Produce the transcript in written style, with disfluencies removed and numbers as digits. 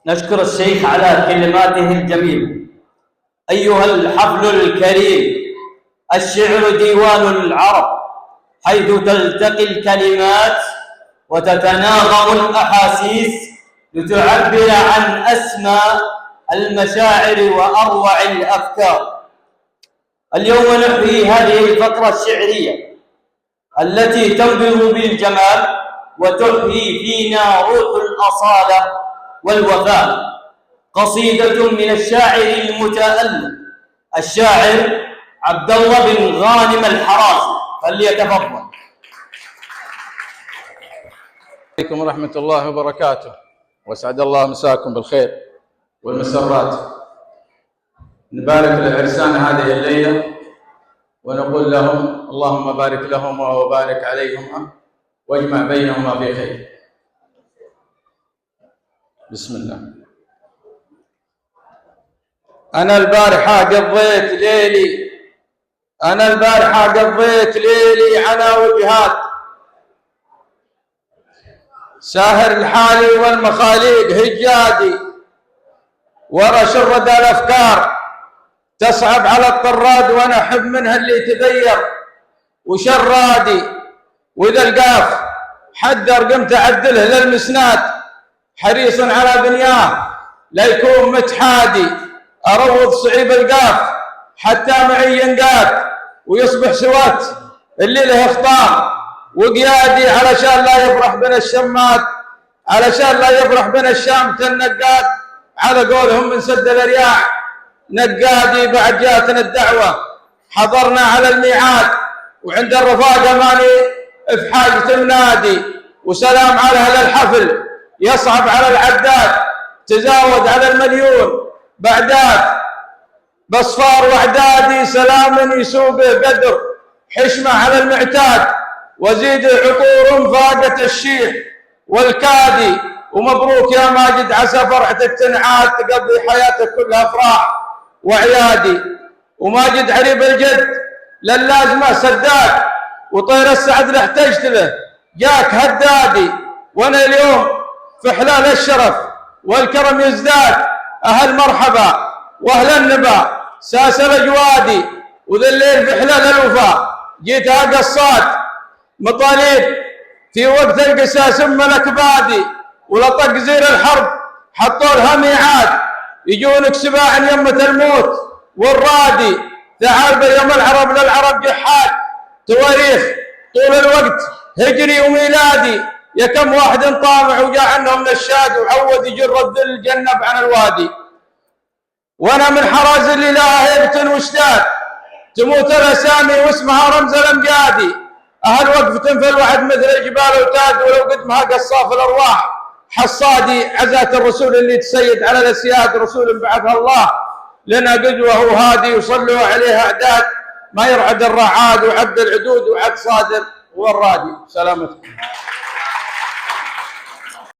نشكر الشيخ على كلماته الجميلة. أيها الحفل الكريم، الشعر ديوان العرب، حيث تلتقي الكلمات وتتناغم الأحاسيس لتعبر عن أسمى المشاعر وأروع الأفكار. اليوم نحيي هذه الفقرة الشعرية التي تنبض بالجمال وتحيي فينا روح الأصالة والوفاء. قصيدة من الشاعر المتألق الشاعر عبد الله بن غانم الحرازي، فليتفضل. عليكم ورحمة الله وبركاته، واسعد الله مساكم بالخير والمسرات. نبارك للعرسان هذه الليلة ونقول لهم اللهم بارك لهما وبارك عليهما واجمع بينهما في خير. بسم الله. أنا البارحة قضيت ليلي على وجهات ساهر الحالي والمخاليق هجادي، ورا شرد الأفكار تصعب على الطراد، وأنا أحب منها اللي تغير وشرادي. وإذا القاف حدر قمت أعدله للمسناد، حريص على بنياه لا يكون متحادي. أروض صعيب القاف حتى معي ينقاد، ويصبح سوات اللي له اخطار وقيادي، علشان لا يفرح بنا الشمات، علشان لا يفرح بنا الشامت النقاد. على قولهم من سد الرياح نقادي. بعد جاتنا الدعوة حضرنا على الميعاد، وعند الرفاقة ماني في حاجة منادي. وسلام على أهل الحفل يصعب على العداد، تزاود على المليون بعداد. بصفار وعدادي سلام يسوبه قدر حشمة على المعتاد، وزيد عطور فاقت الشيح والكادي. ومبروك يا ماجد، عسى فرحتك تنعاد، تقضي حياتك كلها افراح وعيادي. وماجد عريب الجد للازمه سداد، وطير السعد اللي احتجت له جاك هدادي. وانا اليوم في حلال الشرف والكرم يزداد، اهل مرحبا واهل النبا ساس الاجوادي. وذا الليل في حلال الوفاء جيتها قصات مطاليب، في وقت القساس ملك بادي. ولطق زير الحرب حطوا لها ميعاد، يجونك سباع يمة الموت والرادي. تعال بيوم العرب للعرب جحاد، تواريخ طول الوقت هجري وميلادي. يا كم واحد طامع وجاء عنهم نشاد، وعود يجر الذل جنب عن الوادي. وانا من حراز اللي لها هيبة واشتاد، تموت الاسامي واسمها رمز الامجادي. اهل وقفة في الوعد مثل الجبال وتاد، ولو قدمها قصاف الارواح حصادي. عزاة الرسول اللي تسيد على الاسياد، رسول بعثها الله لنا قدوه وهادي. وصلوا عليه اعداد ما يرعد الرعاد، وعد العدود وعد صادر والرادي. سلامتكم.